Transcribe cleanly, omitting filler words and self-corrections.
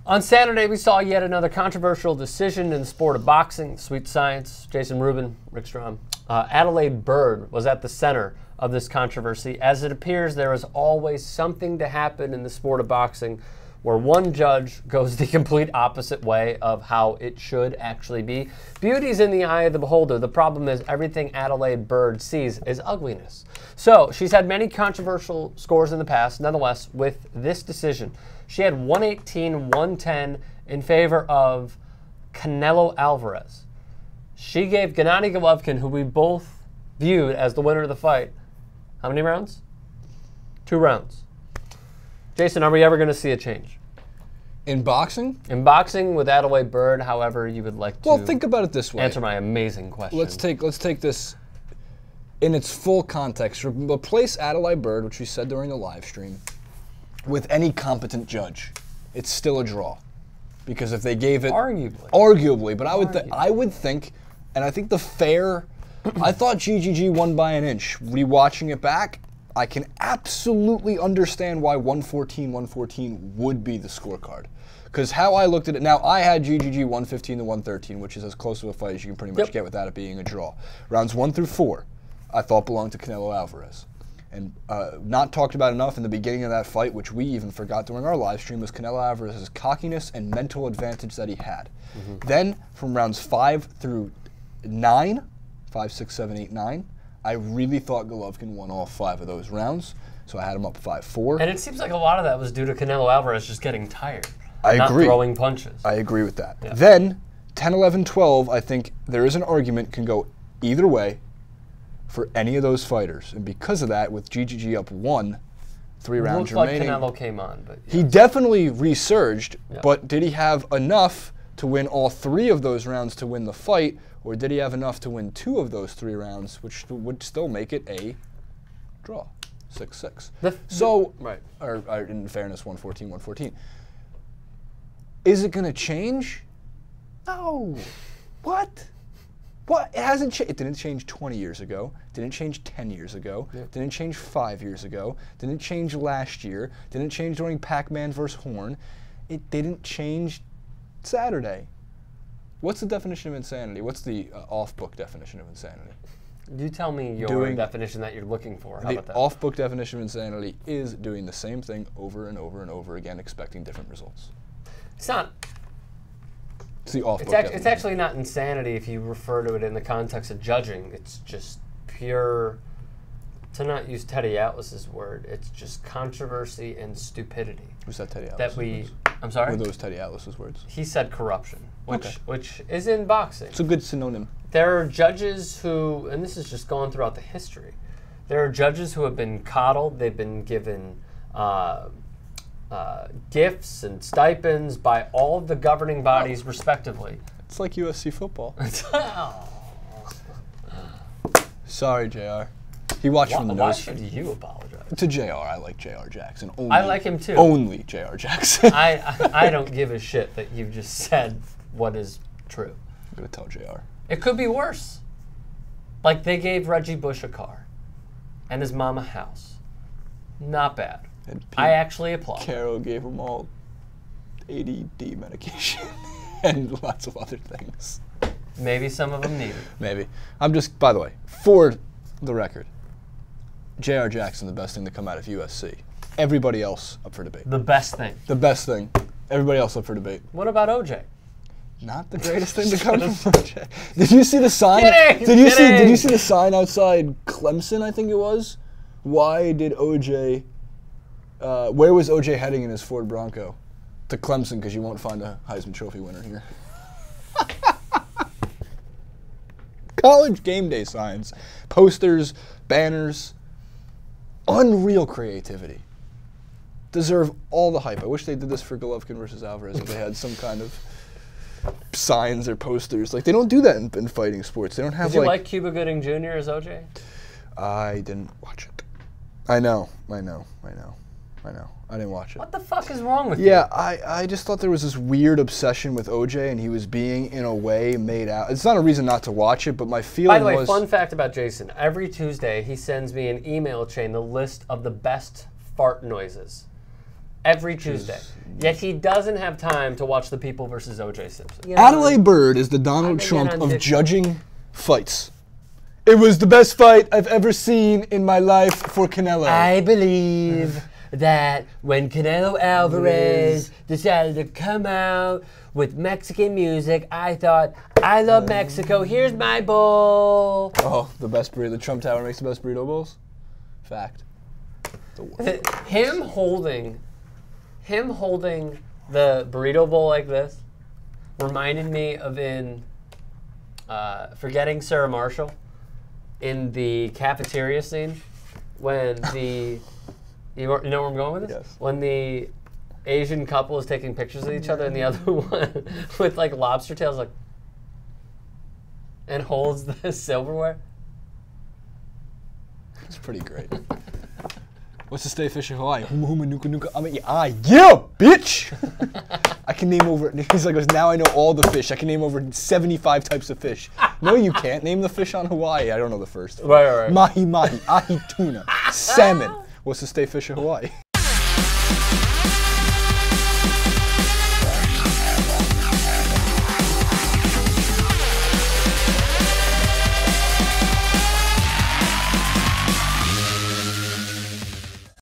On Saturday, we saw yet another controversial decision in the sport of boxing. Sweet science, Jason Rubin, Rick Strom. Adalaide Byrd was at the center of this controversy. As it appears, there is always something to happen in the sport of boxing where one judge goes the complete opposite way of how it should actually be. Beauty's in the eye of the beholder. The problem is everything Adalaide Byrd sees is ugliness. So she's had many controversial scores in the past. Nonetheless, with this decision, she had 118-110 in favor of Canelo Alvarez. She gave Gennady Golovkin, who we both viewed as the winner of the fight, how many rounds? 2 rounds. Jason, are we ever going to see a change? In boxing? In boxing with Adalaide Byrd, however you would like to. Well, think about it this way. Answer my amazing question. Let's take this in its full context. Replace Adalaide Byrd, which we said during the live stream, with any competent judge. It's still a draw. Because if they gave it... Arguably, but I would think, and I think the fair... I thought GGG won by an inch. Rewatching it back, I can absolutely understand why 114-114 would be the scorecard. Because how I looked at it, now I had GGG 115-113, which is as close to a fight as you can pretty much get without it being a draw. Rounds 1 through 4, I thought belonged to Canelo Alvarez. And not talked about enough in the beginning of that fight, which we even forgot during our live stream, was Canelo Alvarez's cockiness and mental advantage that he had. Then, from rounds 5 through 9, 5, 6, 7, 8, 9, I really thought Golovkin won all 5 of those rounds, so I had him up 5-4. And it seems like a lot of that was due to Canelo Alvarez just getting tired. I agree. Not throwing punches. I agree with that. Yeah. Then, 10, 11, 12, I think there is an argument can go either way for any of those fighters. And because of that, with GGG up 1, 3 rounds remaining. Like Canelo came on, but he definitely resurged, but did he have enough to win all 3 of those rounds to win the fight, or did he have enough to win 2 of those 3 rounds, which would still make it a draw, 6-6. So, or in fairness, 114-114. Is it going to change? No. What? What? It hasn't changed. It didn't change 20 years ago. Didn't change 10 years ago. Didn't change 5 years ago. Didn't change last year. Didn't change during Pac-Man versus Horn. It didn't change Saturday. What's the definition of insanity? What's the off-book definition of insanity? You tell me your definition that you're looking for. How about that? The off-book definition of insanity is doing the same thing over and over and over again, expecting different results. It's not. It's the off-book definition. It's actually not insanity if you refer to it in the context of judging. It's just pure, to not use Teddy Atlas's word, it's just controversy and stupidity. Was that Teddy Atlas's words? I'm sorry? Were those Teddy Atlas's words? He said corruption, which is in boxing. It's a good synonym. There are judges who, and this is just going throughout the history, there are judges who have been coddled, they've been given gifts and stipends by all of the governing bodies respectively. It's like USC football. Sorry, JR. He watched from the nose. Why should you apologize? To JR, I like JR Jackson. Only, I like him too. Only JR Jackson. I don't give a shit that you just said what is true. I'm going to tell JR. It could be worse. Like they gave Reggie Bush a car and his mom a house. Not bad. I actually applaud. Caro gave them all ADD medication and lots of other things. Maybe some of them need it. Maybe. I'm just, by the way, for the record, J.R. Jackson, the best thing to come out of USC. Everybody else up for debate. The best thing. The best thing. Everybody else up for debate. What about OJ? Not the greatest thing to come from OJ. Did you see the sign? Kidding, Did you see the sign outside Clemson, I think it was? Why did OJ... where was OJ heading in his Ford Bronco? To Clemson, because you won't find a Heisman Trophy winner here. College game day signs, posters, banners, unreal creativity. Deserve all the hype. I wish they did this for Golovkin versus Alvarez if they had some kind of signs or posters. Like, they don't do that in fighting sports. They don't have, Did you like Cuba Gooding Jr. as OJ? I didn't watch it. I know. I didn't watch it. What the fuck is wrong with you? Yeah, I just thought there was this weird obsession with OJ, and he was being, in a way, made out. It's not a reason not to watch it, but my feeling was... By the way, fun fact about Jason. Every Tuesday, he sends me an email chain, the list of the best fart noises. every Tuesday. Yet he doesn't have time to watch The People versus O.J. Simpson. Adalaide Byrd is the Donald Trump of judging fights. It was the best fight I've ever seen in my life for Canelo. I believe that when Canelo Alvarez decided to come out with Mexican music, I thought, I love Mexico, here's my bowl. Oh, the best burrito. The Trump Tower makes the best burrito bowls? Fact. Him holding the burrito bowl like this reminded me of in Forgetting Sarah Marshall in the cafeteria scene when the you know where I'm going with this? Yes. When the Asian couple is taking pictures of each other and the other one with like lobster tails like and holds the silverware. It's pretty great. What's the state fish in Hawaii? Huma huma nuka nuka. I'm yeah, bitch! I can name over, he's like, now I know all the fish. I can name over 75 types of fish. No, you can't. Name the fish on Hawaii. I don't know the first. Right. Mahi mahi, ahi tuna, salmon. What's the state fish in Hawaii?